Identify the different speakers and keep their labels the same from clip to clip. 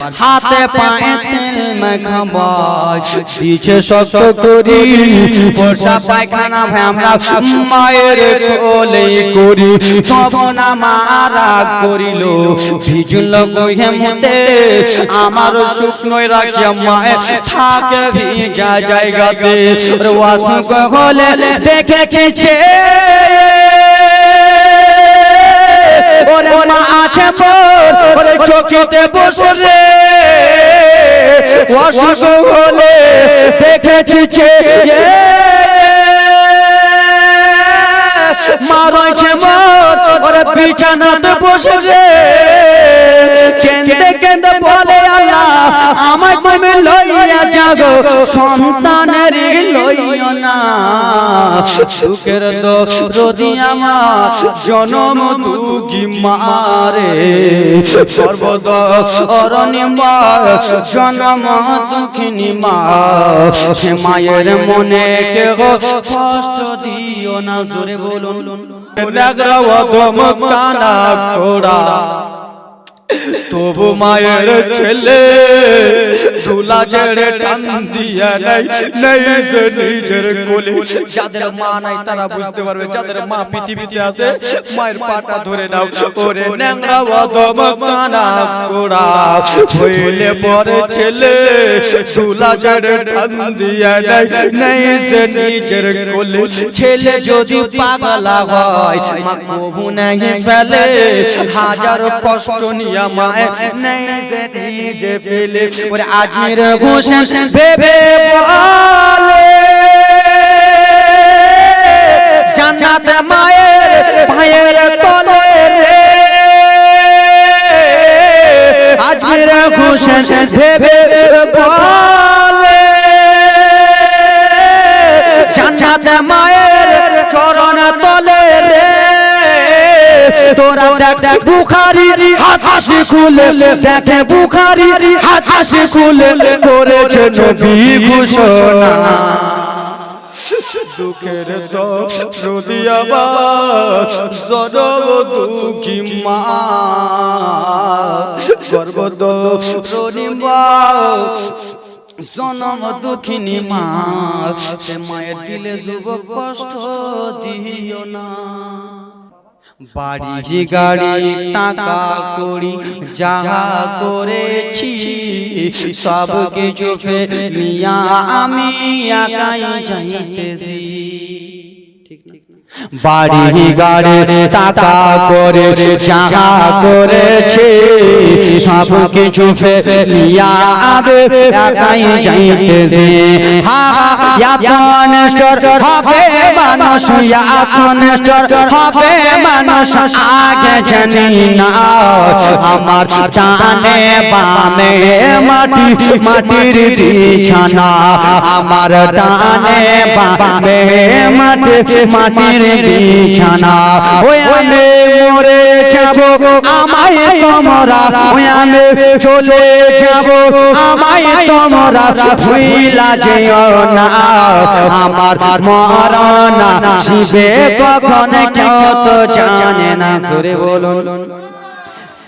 Speaker 1: হাতে পায়ে তেল মাখাবাই দিছে শক্ত করি বর্ষা পায়খানা আমরা মায়ের কোলে করি তব না মারা করিল ভিজল গহে মতে আমার শুকনোয় রাখিয়া মায়ে থাকে ভিজা জায়গাতে ওয়াসু হলে দেখেছে ওরে মা আছে মোর ওরে চোখেতে বসে রে অসুখ হলে দেখেছি মা রয়েছে মোর ওরে বিছানাতে বসে রে কেন্দে কেন্দে বলে আল্লাহ আমায় তুমি লইয়া যাগো সন্তানের লইও না সুখের দরদি আমার জনম দুঃখী মারে সর্বদা অরণি মা জনম দুঃখিনী মা সে মায়ের মনে কে কষ্ট দিও না জোরে বলুন কানা কোড়া তবু মায়ের ছেলে দুলা ছেড়ে টান দিয়া নাই যে নিজের কোলে যাদের মা নাই তারা বুঝতে পারবে যাদের মা পৃথিবীতে আছে মায়ের পাটা ধরে নাও ওরে ন্যাংরা অদম কানা কোড়া হইলে পরে ছেলে দুলা ছেড়ে টান দিয়া নাই যে নিজের কোলে ছেলে যদি পাগলা হয় মা কবু নাই ফেলে হাজার কষ্ট নিয়ে মায়ে নাই যে নিজে পেলে ওরে আজমির হোসেন ভেবে বলে জান্নাতে মায়ের ভাইয়ের তলে রে আজমির হোসেন ভেবে বলে জান্নাতে মায়ের চরণ তলে রে তোরা দেখ বুখারী হাদিস খুলে দেখে বুখারী হাদিস খুলে করেছে নবী ঘোষণা দুঃখের দরদি আমার জনম দুঃখী মা সর্বদরদি মা জনম দুঃখিনী মা সে মায়ের দিলে যুবক কষ্ট দিও না বাড়ি গাড়ি টাকা করি যাহা করেছি সব কিছু ফেলিয়া আমি একাই যাইতেছি বাড়ি গাড়ি টাকা করে যাহা করেছি সব কিছু ফেলিয়া আমি একাই যাইতেছি হা নষ্ট হবে মানুষ নষ্ট হবে মানুষ আগে জানি না আমার ডানে বামে মাটির বিছানা আমার ডানে বামে মাটির বিছানা ওই আমি মরে যাব আমায় তোমরা ওই আমি চলে যাব আমায় তোমরা ভুইলা যেও না আমার মরণ শিবে কখন কেউ তো জানে না সুরে বলুন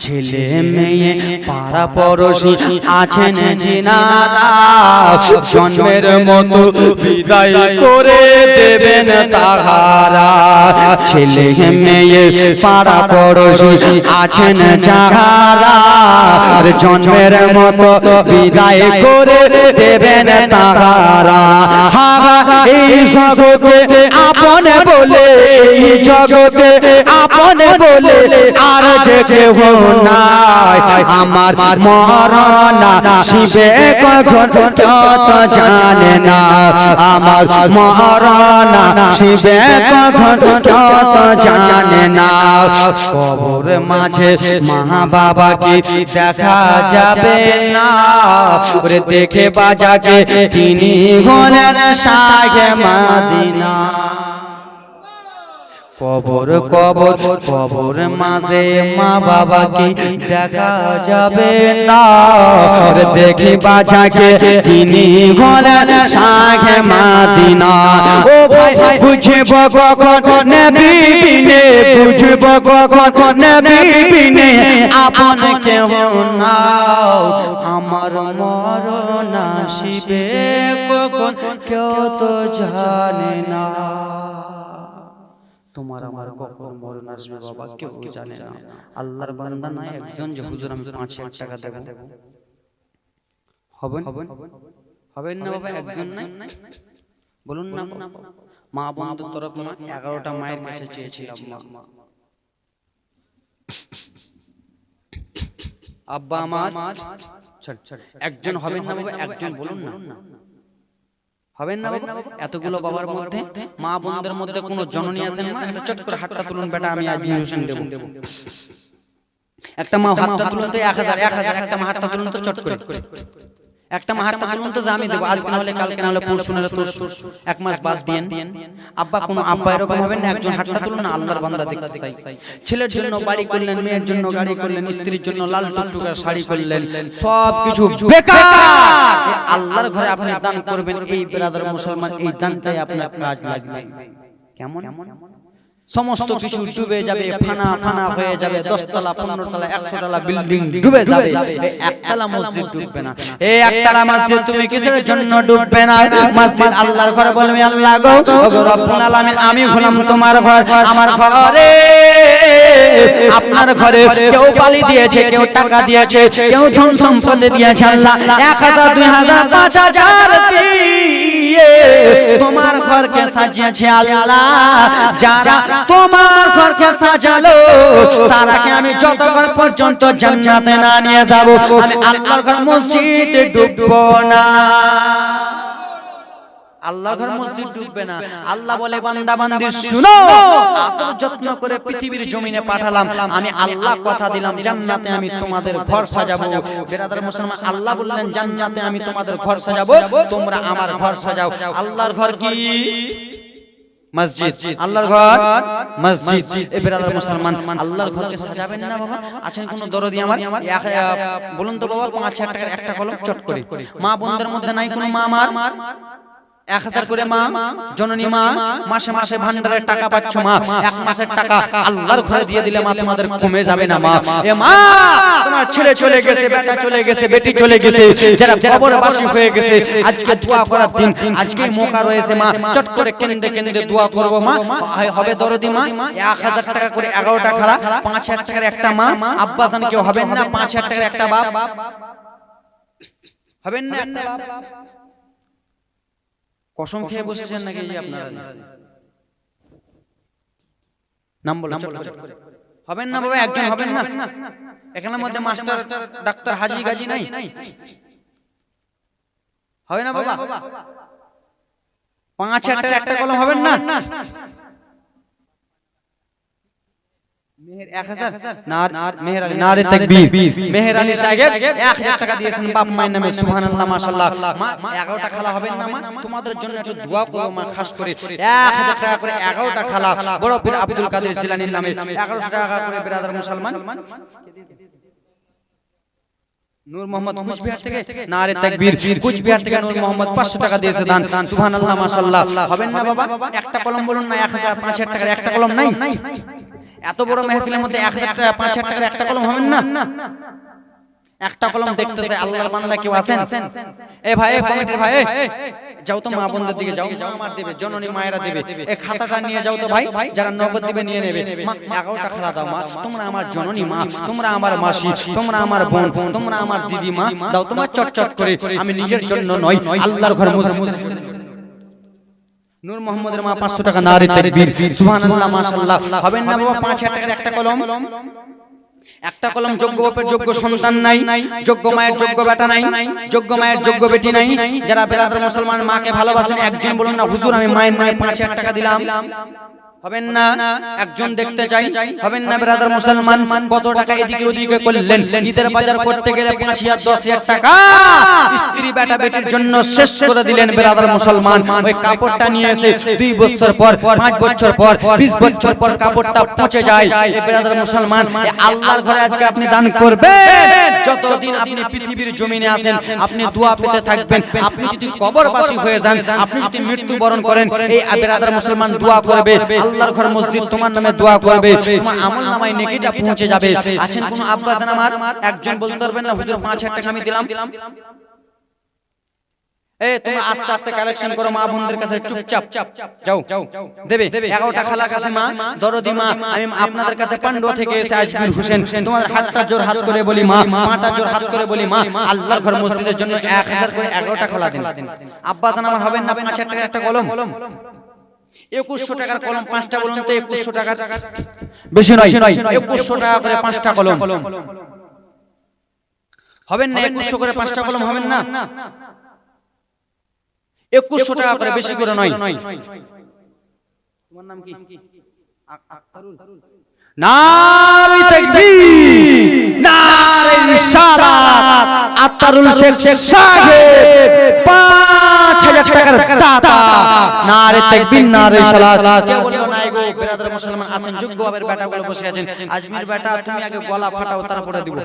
Speaker 1: ছেলে মেয়ে পাড়া পড়শি আছেন জিনারা জন্মের মতো বিদায় করে দেবেন তাহারা ছেলে মেয়ে পাড়া পড়শি আছেন যাহারা জন্মের মতো বিদায় করে দেবেন তাহারা এই জগতে আপন বলে এই জগতে আপন বলে আর যে কেউ নাই আমার মরণ শিবে কখন কেউ তো জানে না আমার মরণ শিবে কখন কেউ তো জানে না কবর মাঝে মা বাবাকে দেখা যাবে না ওরে দেখে বাজাকে তিনি হলেন শাহে মদিনা কবর কবর কবর মাঝে মা বাবাকে দেখা যাবে না দেখি বাঁচাকে তিনি হলেন শাহে মদিনা ও ভাই বুঝব কখন নবী বিনে বুঝব কখন নবী বিনে আপন কেহ না আমার মরণ আসিবে কখন কেউ তো জানে না তোমার আমার কখন মরণ আসবে বাবা কেউ জানে না আল্লাহর বান্দা নাই একজন যে হুজুর আমি 5,000 টাকা দেব হবেন হবেন না বাবা একজন নাই বলুন না মা বন্ধুর তরফ থেকে 11টা মায়ের কাছে চেয়েছিলাম মা আব্বা আমার একজন হবেন না বাবা একজন বলুন না হবেন না বাবা এতগুলো বাবার মধ্যে মা বোনদের মধ্যে কোন জননী আছেন মা একটা চট করে হাতটা তুলুন বেটা আমি আজ নিউশন দেব একটা মা হাতটা তুলুন তো 1000 একটা মা হাতটা তুলুন তো চট করে একটা মা হাতটা তুলুন তো যে আমি দেব আজকে না হলে কালকে না হলে পরশু না হলে তো এক মাস বাদ দেন আব্বা কোন আব্বা এরকম হবেন না একজন হাতটা তুলুন না আল্লাহর বান্দা দেখতে চাই ছেলের জন্য বাড়ি করলেন মেয়ের জন্য গাড়ি করলেন স্ত্রীর জন্য লাল টুকটুকার শাড়ি করলেন সব কিছু বেকার আল্লাহর ঘরে আপনি দান করবেন এই ব্রাদার মুসলমান এই দানটাই আপনার কাজ লাগবে কেমন সমস্ত কিছু ডুবে যাবে ফানা ফানা হয়ে যাবে 10 তলা 15 তলা 100 তলা বিল্ডিং ডুবে যাবে একতলা মসজিদ ডুববে না এই একতলা মসজিদ তুমি কিসের জন্য ডুববে না মসজিদ আল্লাহর ঘর বলবে আল্লাহ গো রব্বুল আলামিন আমি হলাম তোমার ঘর আমার ঘরে আপনার ঘরে কেউ পালি দিয়েছে কেউ টাকা দিয়েছে কেউ ধন সম্পদ দিয়েছে আল্লাহ 1000 2000 5000 দিয়ে তোমার ঘরকে সাজিয়েছে আল্লাহ যারা তোমার ঘরকে সাজালো তারাকে আমি যতক্ষণ পর্যন্ত জান্নাতে না নিয়ে যাব আমি আল্লাহর ঘর মসজিদে ডুববো না আল্লাহর ঘর মসজিদ ডুববে না আল্লাহ বলে বান্দা বান্দি শুনো এত যত্ন করে পৃথিবীর জমিনে পাঠালাম আমি আল্লাহ কথা দিলাম জান্নাতে আমি তোমাদের ঘর সাজাবো বেরাদার মুসলমান আল্লাহ বললেন জান্নাতে আমি তোমাদের ঘর সাজাবো তোমরা আমার ঘর সাজাও আল্লাহর ঘর কি মসজিদ আল্লাহর ঘর মসজিদ এ বেরাদার মুসলমান আল্লাহর ঘরকে সাজাবেন না বাবা আছেন কোন দরদি আমার বলুন তো বাবা 5,000 টাকার একটা কলম চট করে মা বোনদের মধ্যে নাই কোন মা আমার 1000 করে মা জননী মা মাসে মাসে ভান্ডারের টাকা পাচ্ছ মা এক মাসের টাকা আল্লাহর ঘরে দিয়ে দিলে মা তোমাদের কমে যাবে না মা এ মা তোমার ছেলে চলে গেছে বেটা চলে গেছে বেটি চলে গেছে যারা কবরবাসী হয়ে গেছে আজকে দোয়া করার দিন আজকেই মৌকা রয়েছে মা চট করে কেন্দ্রে কেন্দ্রে দোয়া করব মা হবে দরদি মা 1000 টাকা করে 11টা খালা 5000 টাকার একটা মা আব্বা জান কেউ হবেন না 5000 টাকার একটা বাপ হবেন না একটা বাপ কসম খেয়ে বসেছেন নাকি আপনারা নাম বলেন হবেন না বাবা একজন হবেন না এখানের মধ্যে মাস্টার ডাক্তার হাজি গাজি নাই হবে না বাবা 5,000 টাকা একটা কলম হবেন না মেহের 1000 মেহের আলী নারে তাকবীর মেহের আলী সাহেব 1000 টাকা দিয়েছেন বাপ মায়ের নামে সুবহানাল্লাহ মাশাআল্লাহ মা 11টা খালা হবেন না মা তোমাদের জন্য একটু দোয়া করব মা খাস করে 1000 টাকা করে 11টা খালা বড় পীর আব্দুল কাদের জিলানীর নামে 1100 টাকা করে ব্রাদার মুসলমান নূর মোহাম্মদ কুচবিহার থেকে নারে তাকবীর কুচবিহার থেকে নূর মোহাম্মদ 500 টাকা দিয়েছে দান সুবহানাল্লাহ মাশাআল্লাহ হবেন না বাবা একটা কলম বলুন না 1000 5000 টাকার একটা কলম নাই এত বড় মাহফিলের মধ্যে 1000 টাকা 5000 টাকার একটা কলম হবেন না একটা কলম দেখতেছে আল্লাহর বান্দা কেউ আছেন এ ভাই কমিটির ভাই যাও তো মা বোনদের দিকে যাও মা আমার দেবে জননী মায়েরা দেবে এই খাতাটা নিয়ে যাও তো ভাই যারা নগদ দিবে নিয়ে নেবে মা 11টা খালা দাও মা তোমরা আমার জননী মা তোমরা আমার মাসি তোমরা আমার বোন তোমরা আমার দিদি মা দাও তোমার চটচট করে আমি নিজের জন্য নয় আল্লাহর ঘর মসজিদ নূর মোহাম্মদের মা 500 টাকা নারে তাকবীর সুবহানাল্লাহ মাশাআল্লাহ হবেন না বাবা 5000 টাকার একটা কলম একটা কলম যোগ্য বাপের যোগ্য সন্তান নাই যোগ্য মায়ের যোগ্য বেটা নাই যোগ্য মায়ের যোগ্য বেটি নাই যারা বেরাদার মুসলমান মাকে ভালোবাসেন একজন বলুন না হুজুর আমি মায়ের নামে 5000 টাকা দিলাম হবেন না একজন দেখতে চাই হবেন না ব্রাদার মুসলমান কত টাকা এদিকে ওদিকে করলেন ঈদের বাজার করতে গেলে 5000 10000 টাকা স্ত্রী বেটা বেটির জন্য শেষ করে দিলেন ব্রাদার মুসলমান ওই কাপড়টা নিয়ে এসে 2 বছর পর 5 বছর পর 20 বছর পর কাপড়টা পচে যায় এই ব্রাদার মুসলমান আল্লাহর ঘরে আজকে আপনি দান করবেন যতদিন আপনি পৃথিবীর জমিনে আছেন আপনি দোয়া পেতে থাকবেন আপনি যদি কবরবাসী হয়ে যান আপনি যদি মৃত্যুবরণ করেন এই ব্রাদার মুসলমান দোয়া করবে আল্লাহর ঘর মসজিদ তোমার নামে দোয়া করবে তোমার আমলনামায় নেকিটা পৌঁছে যাবে আছেন কোন আব্বা জান আমার একজন বলতে পারবেন না হুজুর 5000 টাকা আমি দিলাম এই তোমরা আস্তে আস্তে কালেকশন করো মা বোনদের কাছে চুপচাপ যাও দেবে 11টা খালা কাছে মা দরদি মা আমি আপনাদের কাছে পান্ডুয়া থেকে এসে আজমির হোসেন তোমাদের হাতটা জোর হাত করে বলি মা পাটা জোর হাত করে বলি মা আল্লাহর ঘর মসজিদের জন্য 1000 করে 11টা খালা দিন আব্বা জান আমার হবেন না 5000 টাকার একটা কলম 2100 টাকার কলম 5টা বলুন তো 2100 টাকার বেশি নয় 2100 টাকা করে 5টা কলম হবেন না 2100 করে 5টা কলম হবেন না 2100 টাকা করে বেশি করে নয় তোমার নাম কি আক্তারুল নারে তাকবীর নারে রিসালাত আক্তারুল শেখ সাহেব 5000 টাকার দাতা নারে তাকবীর নারে রিসালাত কে বললো নাই গো ব্রাদার মুসলমান আছেন যোগ্য বাবার বেটাগুলো বসে আছেন আজমির বেটা তুমি আগে গলা ফাটাও তারপরে দিব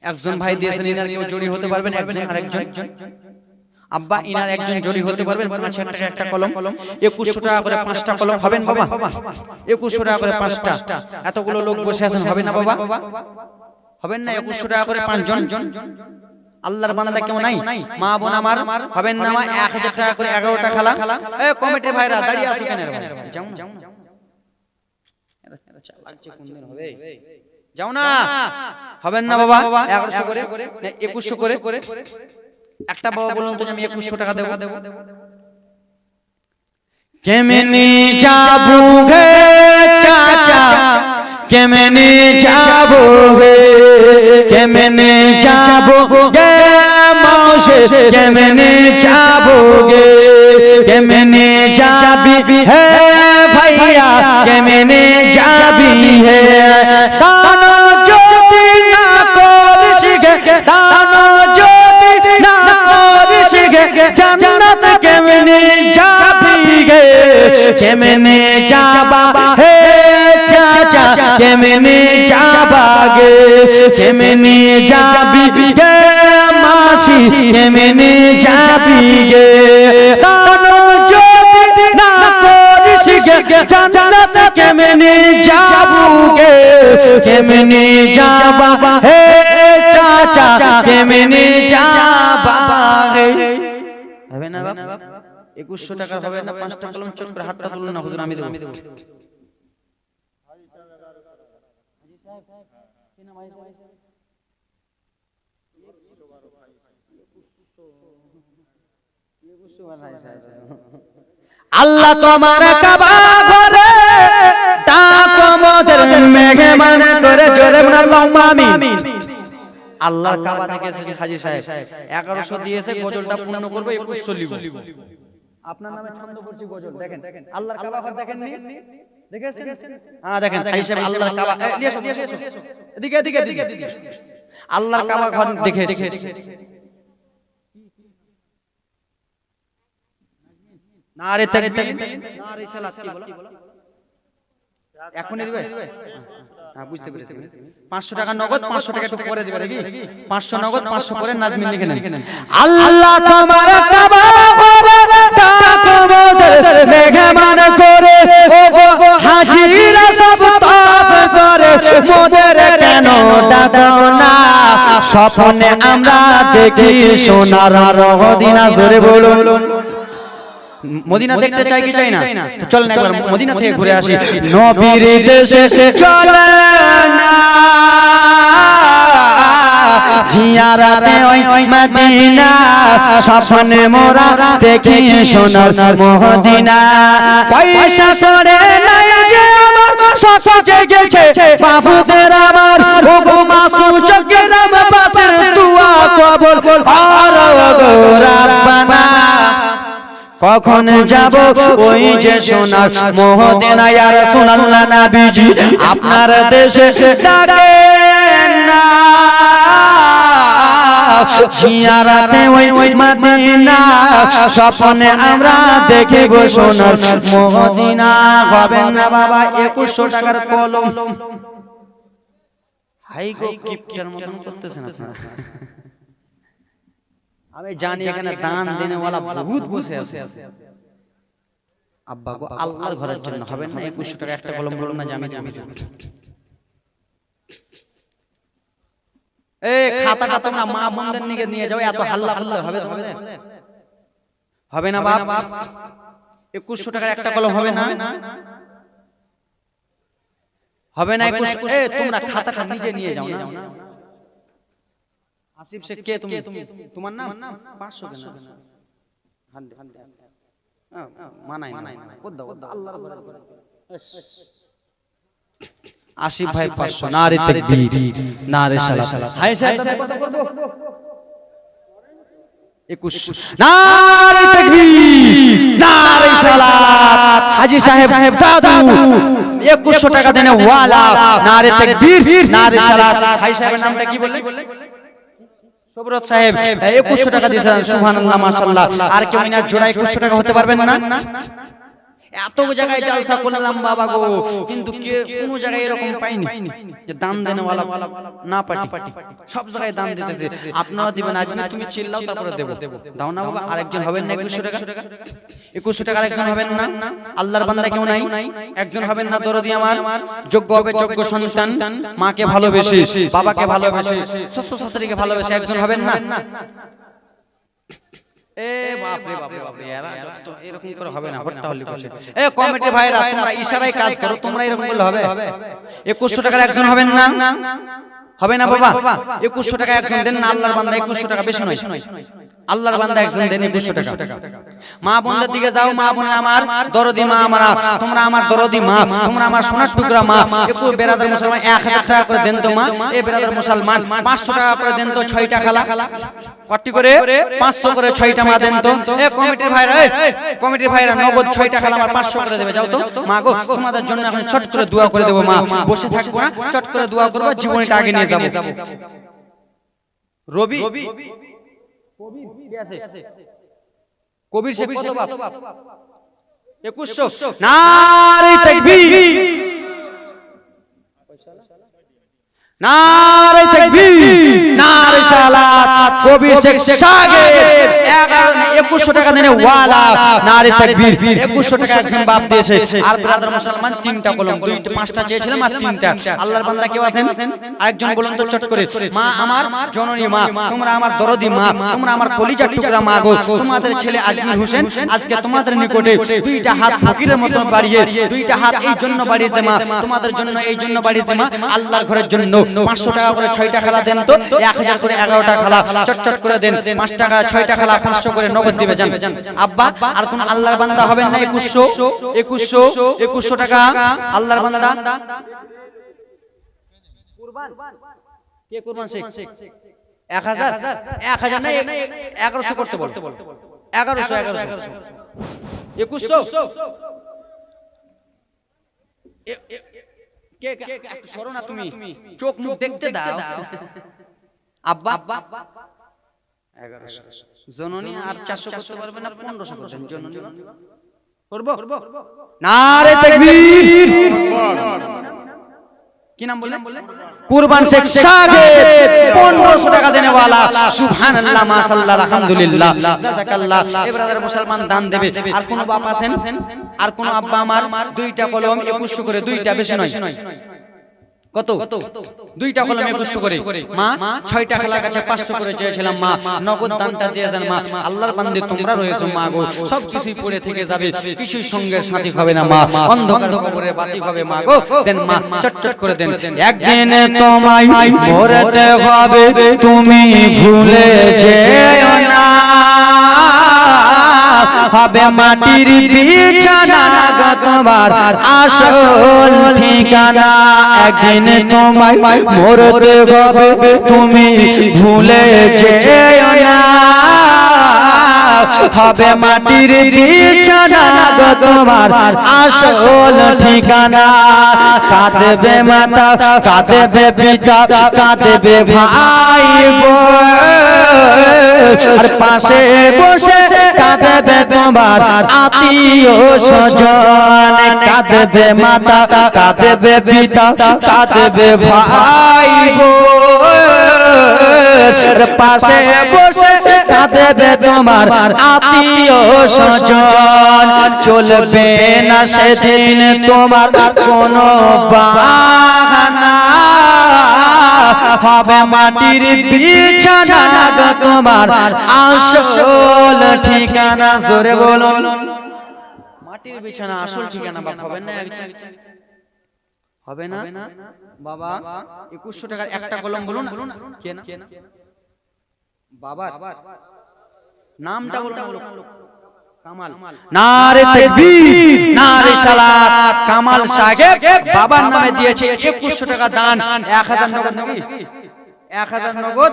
Speaker 1: একজন ভাই দিয়েছেন ইনার কেউ জড়ি হতে পারবেন একজন আরেকজন আব্বা ইনার একজন জড়ি হতে পারবেন 5000 টাকা একটা কলম 2100 টাকা করে 5টা কলম হবেন বাবা 2100 টাকা করে 5টা এতগুলো লোক বসে আছেন হবে না বাবা হবেন না 2100 টাকা করে 5 জন আল্লাহর বান্দা কেউ নাই মা বোন আমার হবেন না 1000 টাকা করে 11টা খালা এই কমিটির ভাইরা দাঁড়িয়ে আছো কেন যাও লাগছে কোন দিন হবে যাও না হবেন না বাবা 1100 করে 2100 করে একটা বাবা বলুন তো আমি 2100 টাকা দেব কেমনে যাবো হে চাচা কেমনে যাবো হে কেমনে যাবো গে মাসে কেমনে যাবো গে কেমনে যাবি হে ভাইয়া কেমনে যাবি হে দানো যদি না করিস গে দানো জান্নাত কেমনে যাবি গে কেমনে যাবা হে চাচা কেমনে যাবা গে কেমনে যাবি গে মাসি কেমনে যাবি গে দানো যদি না করিস গে জান্নাত কেমনে যাবু গে কেমনে যাবা হে চাচা কেমনে যাবা গে হবে না বাপ 2100 টাকা হবে না 5টা কলম চট করে হাতটা তুলুন না হুজুর আমি দেব আল্লাহ তোমার কাবা ঘরে ডাকো মোদের মেহমান করে জোরে বল আল্লাহুম্মা আমিন আল্লাহর কাবা থেকে এসেছে হাজী সাহেব 1100 দিয়েছে গজলটা পূর্ণ করব 2100 লিব আপনার নামে ছন্দ করছি গজল দেখেন আল্লাহর কাবা ঘর দেখেন নি দেখেছেন হ্যাঁ দেখেন হাজী সাহেব আল্লাহর কাবা নিয়ে এসো এদিকে আল্লাহর কাবা ঘর দেখে নারে তাকবীর নারে সালাত কি বলো এখনই দিবে হ্যাঁ বুঝতে পেরেছি 500 টাকা নগদ 500 টাকা একটু পরে দিবে নাকি 500 নগদ 500 পরে নাজমিন লিখে নেন আল্লাহ তোমার কাবা ঘরে ডাকো মোদের মেহমান করে ও হাজিরা সব তাফ করে মোদের কেন ডাকো না স্বপ্নে আমরা দেখি সোনার মদিনা জোরে বলুন মদিনা দেখতে চাই কি চাই না তো চলেন একবার মদিনা থেকে ঘুরে আসি নবীর দেশে চলে না জিয়ারাতে ওই মদিনা স্বপ্নে মোরা দেখি সোনার মদিনা পয়সা করে নাই যে আমার সসজে গেছে বাবুদের আমার ওগো মাসুম চোখের পাশের দোয়া কবুল করো গো রাব্বানা কখন যাব ওই যে সোনার মদিনা ইয়া রাসূলুল্লাহ নবীজি আপনার দেশে ডাকে না জিয়ারাতে ওই মদিনা স্বপ্নে আমরা দেখিব সোনার মদিনা হবে না বাবা 2100 টাকার কলম হাই গো কিপটার মতন করতেছেন আপনারা আমি জানি এখানে দান দেনেওয়ালা বহুত বসে আছে আব্বা গো আল্লাহর ঘরের জন্য হবে না 2100 টাকা একটা কলম বলুন না যে আমি এই খাতাটা তোমরা মা বোনদের নিয়ে যাও এত হাল্লা হাল্লা হবে তোমাদের হবে না বাপ 2100 টাকার একটা কলম হবে না হবে না 2100 এই তোমরা খাতাটা নিজে নিয়ে যাও না আসিফ শেখ কে তুমি তোমার নাম 500 কেন মানাই না কত দাও আল্লাহর ঘরে আসিফ ভাই 500 নারে তাকবীর নারে সালাত হাই সাহেব কত করব 21 নারে তাকবীর নারে সালাত হাজী সাহেব দাদু 2100 টাকা দেনে ওয়ালা নারে তাকবীর নারে সালাত হাই সাহেবের নামটা কি বললেন সবরত সাহেব 2100 টাকা দিয়েছেন সুবহানাল্লাহ মাশাআল্লাহ আর কেউ ইনার জোড়া 2100 টাকা হতে পারবেন না এত জায়গায় জলসা করলাম বাবা গো কিন্তু কে কোন জায়গায় এরকম পাইনি যে দান দেনেওয়ালা না পাটি সব জায়গায় দান দিতেছে আপনারা দিবেন আজ না তুমি চিল্লাও তারপরে দেব দাও না বাবা আরেকজন হবেন না 2100 টাকা 2100 টাকা আরেকজন হবেন না আল্লাহর বান্দা কেউ নাই একজন হবেন না দরদি আমার যোগ্য হবে যোগ্য সন্তান মাকে ভালোবেসে বাবাকে ভালোবেসে শ্বশুর শাশুড়িকে ভালোবেসে একজন হবেন না এ বাপ রে এরা যত এরকম করে হবে না হট্টা হলি বলে এ কমিটি ভাইরা তোমরা ইশারায় কাজ করো তোমরা এরকম করলে হবে 2100 টাকার একজন হবেন না হবে না বাবা 2100 টাকা একজন দেন না আল্লাহর বান্দা 2100 টাকা বেশি নয় আল্লাহর বান্দা একজন দেন 2100 টাকা মা বোনদের দিকে যাও মা বোন আমার দরদি মা আমরা তোমরা আমার দরদি মা তোমরা আমার সোনার টুকরা মা একটু বেরাদার মুসলমান 1000 টাকা করে দেন তো মা এই বেরাদার মুসলমান 500 টাকা করে দেন তো 6টা খালা কটি করে 500 করে 6টা মা দেন তো এ কমিটির ভাইরা নগদ 6টা খালা আমার 500 করে দেবে যাও তো মা গো তোমাদের জন্য এখন চট করে দোয়া করে দেব মা বসে থাকবো না চট করে দোয়া করব জীবনটা আগে নিয়ে যাব রবি কবির কি আছে কবির শেখ কত বাপ 2100 নারে তাকবীর নারে তাকবীর নারে সালাত কবির শেখ সাগের 2100 টাকা দেনে ওয়ালা নারে তাকবীর 2100 টাকা একজন বাপ দিয়েছে আর ব্রাদার মুসলমান 3টা কলম 2টা 5টা চেয়েছিলাম আর 3টা আল্লাহর বান্দা কেউ আছেন আরেকজন বলুন তো চট করে মা আমার জননী মা তোমরা আমার দরদি মা তোমরা আমার কলিজার টুকরা মা গো তোমাদের ছেলে আজমির হোসেন আজকে তোমাদের নিকটে 2টা হাত ফকিরের মত বাড়িয়ে 2টা হাত এই জন্য বাড়িয়েছে মা তোমাদের জন্য এই জন্য বাড়িয়েছে মা আল্লাহর ঘরের জন্য 500 টাকা করে 6টা খালা দেন তো 1000 করে 11টা খালা চটচট করে দেন 5 টাকা 6টা খালা 500 করে নগদ দিবে জান আব্বা আর কোন আল্লাহর বান্দা হবেন না 2100 টাকা আল্লাহর বান্দা কুরবান কে কুরবান শেখ 1000 না 1100 করতে বল 1100 2100 কে একটু সরো না তুমি চোখ মুখ দেখতে দাও আব্বা 1100 জননী আর 400 করতে পারবে না 1500 করবেন জননী করব নারে তাকবীর কি নাম বললেন কুরবান শেখ সাগের 1500 টাকা দেনে ওয়ালা সুবহানাল্লাহ মাশাআল্লাহ আলহামদুলিল্লাহ জাযাকাল্লাহ এ ব্রাদার মুসলমান দান দেবে আর কোন বাপ আছেন আর কোন আব্বা আমার 2টা কলম 2100 করে 2টা বেশি নয় কত 2টা কলম 2100 করে মা 6টা খালার কাছে 500 করে চেয়েছিলাম মা নগদ দানটা দিয়ে দেন মা আল্লাহর বান্দে তোমরা রয়েছো মা গো সব কিছুই পড়ে থেকে যাবে কিছুই সঙ্গে সাথী হবে না মা অন্ধকার কবরে বাতি হবে মা গো দেন মা চটচট করে দেন একদিন তোমায় মরতে হবে তুমি ভুলে যেও না হবে মাটির বিছানা গো তোমার আসল ঠিকানা একদিন তোমায় মরতে হবে তুমি ভুলে যেও না
Speaker 2: হবে মাটির বিছানা গো তোমার আসল ঠিকানা। কাঁদবে মাতা, কাঁদবে পিতা, কাঁদবে ভাই বোন, আর পাশে বসে কাঁদবে তোমার আত্মীয় স্বজন। কাঁদবে মাতা, কাঁদবে পিতা, কাঁদবে ভাই বোন, পাশে বসে কাঁদবে তোমার আত্মীয় স্বজন। চলবে না সেদিন তোমার কোনো বাহানা, হবে মাটির বিছানা গো তোমার আসল ঠিকানা। জোরে বলুন,
Speaker 1: মাটির বিছানা আসল ঠিকানা। বাপ হবে না? হবে না বাবা? 2100 টাকার একটা কলম বলুন না। কে না বাবা? নামটা বলুন। কামাল।
Speaker 2: নারে তাকবীর, নারে সালাত। কামাল সাহেব বাবার নামে দিয়েছে 2100 টাকা দান।
Speaker 1: 1000 নগদ নাকি? 1000 নগদ,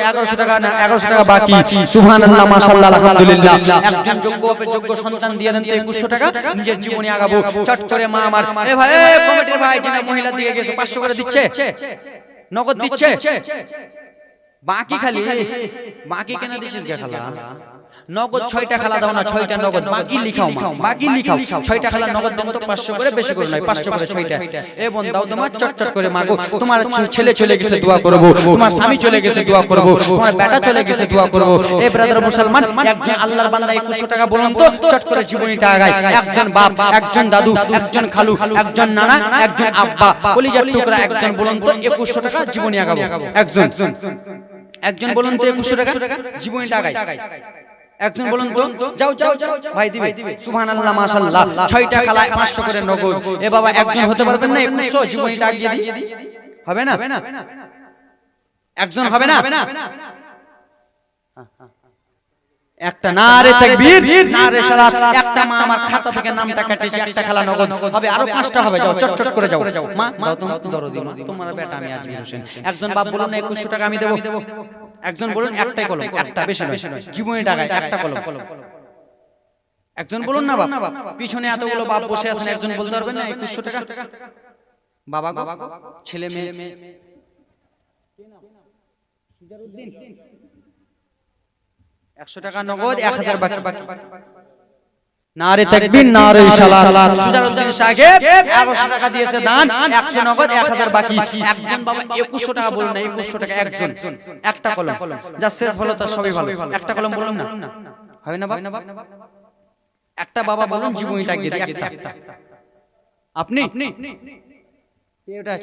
Speaker 1: 1100 টাকা না, 1100 টাকা
Speaker 2: বাকি। সুবহানাল্লাহ, মাশাআল্লাহ, আলহামদুলিল্লাহ।
Speaker 1: একজন যোগ্য বাপের যোগ্য সন্তান দিয়ে দেন তো 2100 টাকা, নিজের জীবনে আগাবো। চট করে মা আমার, এ ভাই, এ কমিটির ভাই যিনি মহিলা দিকে গেছে 500 করে দিচ্ছে, নগদ দিচ্ছে। বাকি খালি বাকি কেন দিছিস গে খালা? নগদ 6টা খালা দাও না, 6টা নগদ বাকি লিখাও মা, বাকি লিখাও। 6টা খালা নগদ দেন তো 500 করে, বেশি করে নয়, 500 করে 6টা। এ বোন দাও তোমার চট করে মাগো। তোমার ছেলে চলে গেছে দোয়া করব, তোমার স্বামী চলে গেছে দোয়া করব, তোমার বেটা চলে গেছে দোয়া করব। এ ব্রাদার মুসলমান, একজন আল্লাহর বান্দা 2100 টাকা বলুন তো, চট করে জীবনীটা আগায়। একজন বাপ, একজন দাদু, একজন খালু, একজন নানা, একজন আব্বা, কলিজার টুকরা একজন বলুন তো 2100 টাকা জীবনী আগাবো। একজন বলুন তো 2100 টাকা জীবনীটা আগায়। একজন বলুন তো, যাও যাও যাও ভাই দিবে। সুবহানাল্লাহ, মাশাআল্লাহ। 6টা খালায় 500 করে নগদ। এ বাবা একজন হতে পারবেন না 2100 জীবনীটা আগিয়ে দিই? হবে না? একজন হবে না? একটা নারে তাকবীর, নারে সালাত। একটা মা আমার খাতা থেকে নামটা কেটেছে, একটা খালা নগদ হবে, আরো 5টা হবে। যাও চট করে যাও মা, দাও তুমি দরদি মা, তোমার বেটা আমি আজমির হোসেন। একজন বাপ বলুন না 2100 টাকা আমি দেব। একজন বলুন একটাই কলম, একটা, বেশি নয়, জীবনী টাকায় একটা কলম। একজন বলুন না বাপ, পিছনে এতগুলো বাপ বসে আছেন, একজন বলতে পারবেন না 2100 টাকা? বাবা গো, ছেলে মেয়ে 100 টাকা নগদ, 1000 বাকি।
Speaker 2: নারে তাকবীর, নারে সালাত।
Speaker 1: সুজারউদ্দিন সাহেব 1100 টাকা দিয়েছে দান, 100 নগদ, 1000 বাকি। একজন বাবা 2100 টাকা বলুন না, 2100 টাকা একজন, একটা কলম। যা শেষ ভালো তার সবই ভালো, একটা কলম বলুন না। হবে না বাপ? একটা বাবা বলুন জীবনীটা আগিয়ে দিই, একটা। আপনি এটা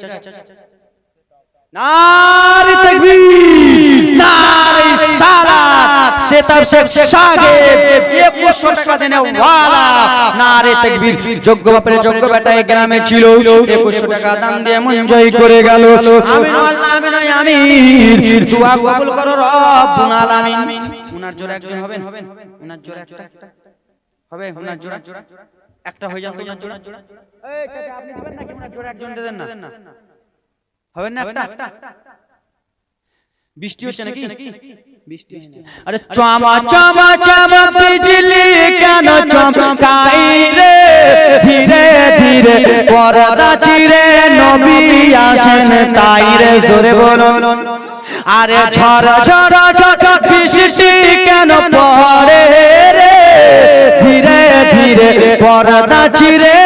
Speaker 2: নারে তাকবীর, নারে সালাত। সেতাব সাহেব 2100 টাকা দেনে ওয়ালা। নারে তাকবীর। যোগ্য বাপের যোগ্য বেটা এই গ্রামে ছিল, 2100 টাকা দান দিয়ে মন জয় করে গেল। আমিন আল্লাহ, আমিন আমিন। দোয়া কবুল করো রব্বুল আলামিন।
Speaker 1: উনার জোরে একজন হবেন? উনার জোরে একটা হবে, উনার জোরে একটা হয়ে যান তো। উনার জোরে, এই চাচা আপনি দিবেন নাকি? উনার জোরে একজন দেন না, হবে না? একটা বৃষ্টি হচ্ছে নাকি? বৃষ্টি
Speaker 2: আরে চামা চামা চামা বিজলি কেন চমকাই রে, ধীরে ধীরে পর্দা চিরে নবী আসেন তাই রে। জোরে বলুন, আরে ঝড় ঝড় ঝড় বৃষ্টি কেন পড়ে রে, ধীরে ধীরে পর্দা চিরে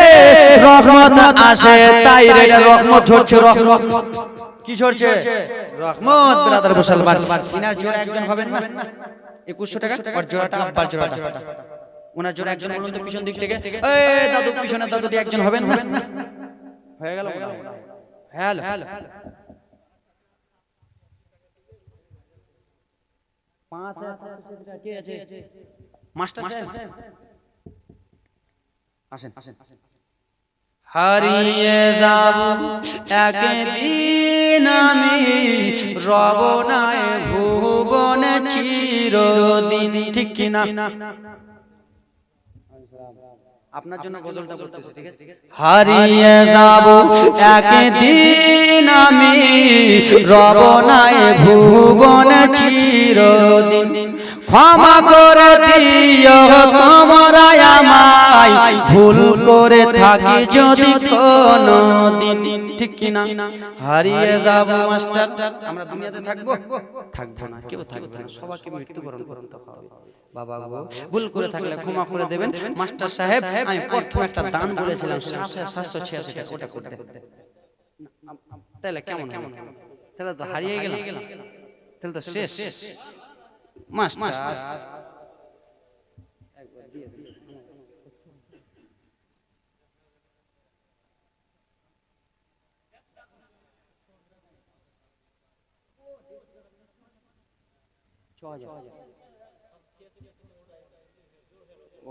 Speaker 2: রহমত আসে তাই রে। রহমত ঝরছে, রহমত
Speaker 1: কি ঝরছে?
Speaker 2: রহমত। ব্রাদার মুসলমান,
Speaker 1: ইনার জোরে একজন হবেন না? 2100 টাকা আর জোড়াটা, আব্বার জোড়াটা। উনার জোরে একজন বলুন তো পিছন দিক থেকে, এই দাদু পিছনে, দাদুটি একজন হবেন না? হয়ে গেল। হ্যালো, মাস্টার সাহেব আসেন।
Speaker 2: হারিয়ে যাব একদিন আমি, রব নাই ভুবনে চিরদিন। ঠিক কিনা? আপনার জন্য গজলটা বলতেছি, ঠিক আছে? হারিয়ে যাব একদিন আমি, রব নাই ভুবন চিরদিন, ক্ষমা করে দিও তোমরা আমায়, ভুল করে থাকি যদি কোনদিন। ঠিক কি না? হারিয়ে যাব মাস্টার, আমরা দুনিয়াতে থাকবো থাকবো না, কেউ থাকবে না, সবাইকে মৃত্যুবরণ করতে হবে। বাবা গো, ভুল করে থাকলে ক্ষমা করে দেবেন। মাস্টার সাহেব, আমি প্রথম একটা দান বলেছিলাম 786 টাকা, ওটা করতে তাহলে কেমন? তাহলে তো হারিয়ে গেলাম, তাহলে তো শেষ। মাস্টার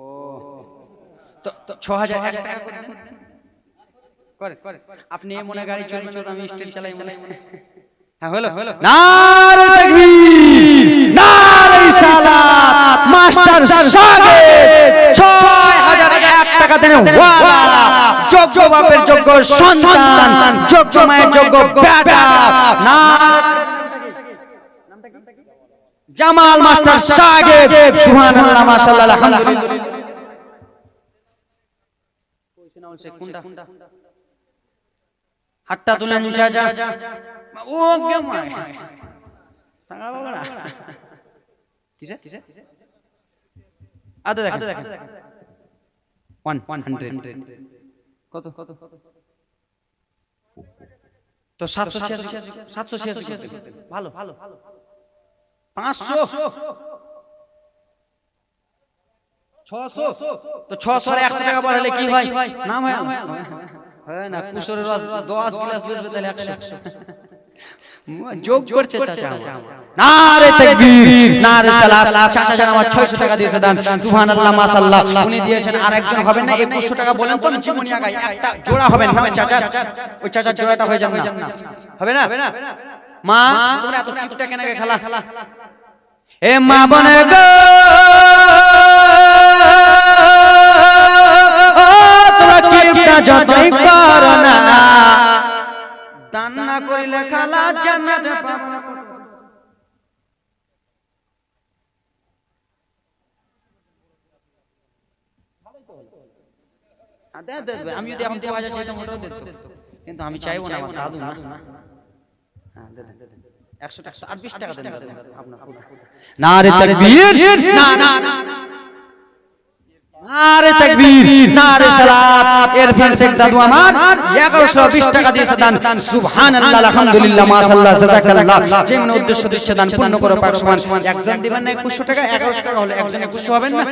Speaker 2: ও তো 6000 টাকা করে আপনি মনে গাড়ি চুরি চোর, আমি স্টেট চালাই মনে। হ্যাঁ হলো হলো। নারে তাকবীর, নারে সালাত, মাস্টার সাহেব 6001 টাকা দেন ওয়ালা, যোগ্য বাপের যোগ্য সন্তান, যোগ্য মায়ের যোগ্য বেটা, না জামাল মাস্টার সাহেব। সুবহানাল্লাহ, মাশাআল্লাহ, আলহামদুলিল্লাহ। কোনটা হাতটা তুলেন চাচা, ও কেমন টাকা বাবা না কিসে কিসে আদা দেখ 100 কত কত তো 786 ভালো ভালো 500 600 তো 600 আর 100 টাকা বাড়ালে কি হয়? নাম হয় হয় না, কুশোরের রস 10 গ্লাস বেচবে তাহলে 100 যোগ করছে চাচা। নারে তাকবীর, নারে সালাত। চাচা জান আমার 600 টাকা দিয়েছে দান, সুবহানাল্লাহ, মাশাআল্লাহ। উনি দিয়েছেন, আরেকজন হবেন না 2100 টাকা বলেন তো, জীবনী আগাই একটা জোড়া হবেন না চাচা, ওই চাচার জোড়াটা হয়ে যাবে না, হবে না? মা তোমরা এত টিপটা কেন খেলা? এ মা বনে গো, তোমরা টিপটা যতই করো না, দান না কইলে খালা জান্নাতে পাবো না। আমি যদি এখন দেওয়া যায় চাইতাম, ওটাও দিত, কিন্তু আমি চাইবো না, আমার দাদু না। হ্যাঁ দে দে 100 টাকা আর 20 টাকা দেন আপনার। নারে তাকবীর, না না নারে তাকবীর, নারে সালাত। ইরফান শেখ দাদু আমার 1120 টাকা দিয়েছে দান, সুবহানাল্লাহ, আলহামদুলিল্লাহ, মাশাআল্লাহ, জাযাকাল্লাহ। যেমন উদ্দেশ্য দিচ্ছে দান পূর্ণ করো পাক সমান। একজন দিবেন না 2100 টাকা, 1100 টাকা হলে একজন 2100 হবেন না?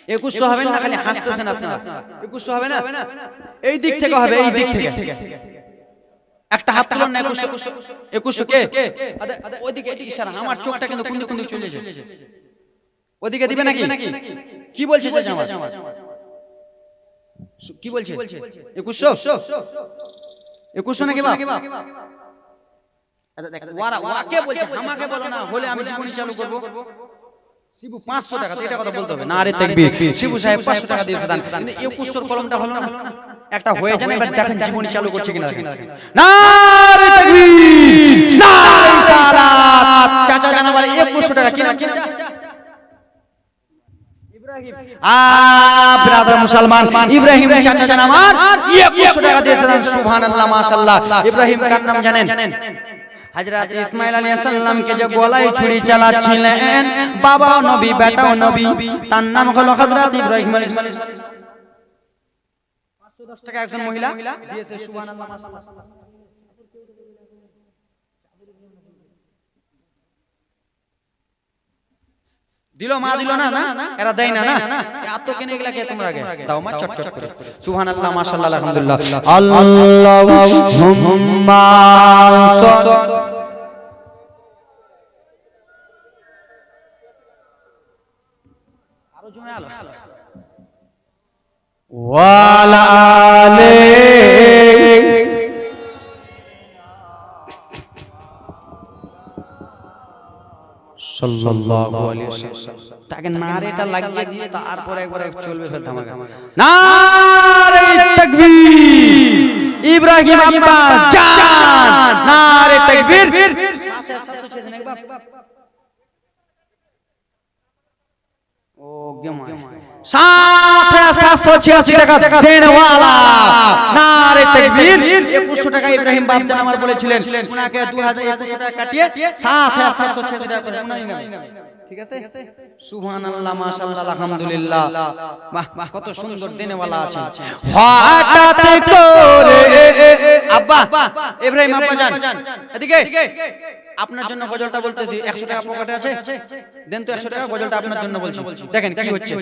Speaker 2: 2100 হবেন না? খালি হাসতেছেন আপনারা। 2100 হবে না? এই দিক থেকে হবে, এই দিক থেকে একটা হাত তুলুন না। 2100 কে? ওইদিকে ইশারা, আমার চোখটা কিন্তু কোন দিকে চলে যায়, ওইদিকে দিবে নাকি? কি বলছে চাচা আমার? কি বলছে? 2100 নাকি বাপ? ওরা ওকে বলছে, আমাকে বলো না, হলে আমি জীবনী চালু করব। শিবু 500 টাকা, এটা কথা বলতে হবে। নারে তাকবীর, শিবু সাহেব 500 টাকা দিয়েছে দান, কিন্তু 2100 কলমটা হলো না, একটা হয়ে যাবে। এবার দেখেন জীবনী চালু করছে কিনা। নারে তাকবীর, নারে সালাত। চাচা জান আমার 2100 টাকা কিনা ব্রাদার মুসলমান ইব্রাহিম চাচা জান আমার 2100 টাকা দিয়েছেন, সুবহানাল্লাহ, মাশাআল্লাহ। ইব্রাহিম কার নাম জানেন? হযরত ইসমাঈল আলাইহিস সালাম কে যে গলায় ছুরি চালাচ্ছিলেন, বাবাও নবী বেটাও নবী, তার নাম হলো হযরত ইব্রাহিম আলাইহিস সালাম। 510 টাকা একজন মহিলা দিয়েছে, সুবহানাল্লাহ, মাশাআল্লাহ। দিলো মা, দিলো না? না এরা দেয় না, না এত কেনে এগুলা কে তোমরা আগে দাও মা, চটচট করে। সুবহানাল্লাহ, মাশাআল্লাহ, আলহামদুলিল্লাহ। আল্লাহুম্মা আরো জমে আলো ওয়ালা আলে সাল্লাল্লাহু আলাইহি ওয়াসাল্লাম। তাকে নারেটা লাগিয়ে দিয়ে তারপর একবার চলবে ফের ধামাকা। নারে তাকবীর, ইব্রাহিম আব্বা জান, নারে তাকবীর। ও গেমা 786 টাকা দেনওয়ালা, নারে তাকবীর। 2100 টাকা ইব্রাহিম বাপ জান আমার বলেছিলেন, উনাকে 2100 টাকা কাটিয়ে 786 টাকা করে উনাই নেন। ঠিক আছে, সুবহানাল্লাহ, মাশাআল্লাহ, আলহামদুলিল্লাহ। বাহ বাহ, কত সুন্দর দেনেওয়ালা আছে। হঠাৎ করে আব্বা, ইব্রাহিম আব্বা জান এদিকে, আপনার জন্য গজলটা বলতেছি। 100 টাকা পকেটে আছে, দেন তো 100 টাকা, গজলটা আপনার জন্য বলছি। দেখেন কি হচ্ছে,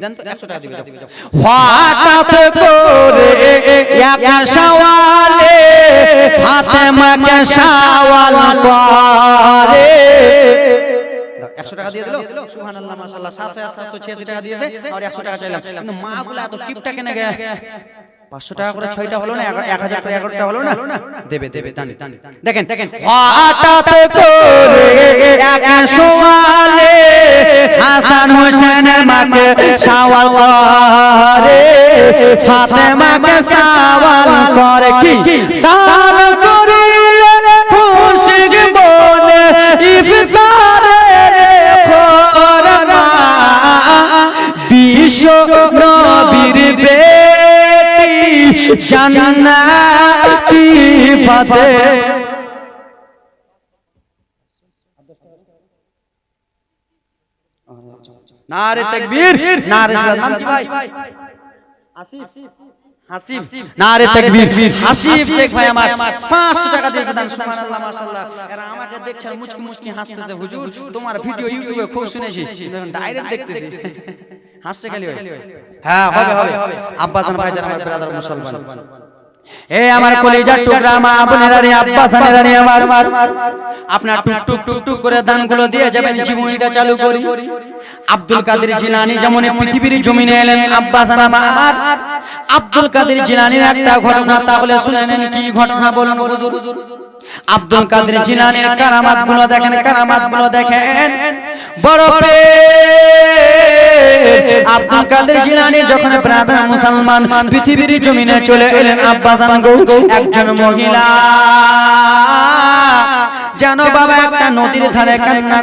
Speaker 2: দেন তো 100 টাকা দিবেন। হঠাৎ করে এক সওয়ালে ফাতেমাকে সওয়াল করে, 100 টাকা দিয়ে দিল। সুবহানাল্লাহ, মাশাআল্লাহ, 786 টাকা দিয়েছে আর 100 টাকা চাইলাম। কিন্তু মাগুলা এত কিপটা কেন গে? 500 টাকা করে 6টা হলো না, 1000 করে 11টা হলো না? দেবে দেবে, দানি। দেখেন হঠাৎ করে এক সওয়ালে হাসান হোসেনের মাকে সওয়াল করে, ফাতেমাকে সওয়াল করে কি দান করিলে খুশি বলে ইফতারের খোরমা, বিশ্ব নবীর বেটি জান্নাতি ফাতেমা। নারে তাকবীর, নারে সালাম। ভাই হাসিব, নারে তাকবীর। হাসিব শেখ ভাই আমার 500 টাকা দিয়েছে দান। সুবহানাল্লাহ, মাশাআল্লাহ। এরা আমাকে দেখছে মুচকি মুচকি হাসতেছে। হুজুর তোমার ভিডিও ইউটিউবে খুব শুনেছি, ডাইরেক্ট দেখতেছি, হাসছে খালি। হ্যাঁ, হবে। আব্বা জান, ভাই জান, আমার ব্রাদার মুসলমান, এ আমার কলিজার টুকরা মা বোনেরা রে, আব্বা জানেরা রে আমার, আপনার টুক টুক টুক করে দানগুলো দিয়ে যাবেন। জীবনীটা চালু করি। আব্দুল কাদের জিলানী যেমন পৃথিবীর জমিনে এলেন, আব্বা জান আমার আব্দুল কাদের জিলানীর একটা ঘটনা তাহলে শুনে নেন। কি ঘটনা বলুন হুজুর? আব্দুল কাদের জিলানীর কারামাতগুলো দেখেন, কারামাতগুলো দেখেন। বড় আব্দুল কাদের জিলানী যখন প্রাণার মুসলমান পৃথিবীর জমিনে চলে এলেন, আব্বা জান গো, একজন মহিলা যেন বাবা একটা নদীর ধারে কান্না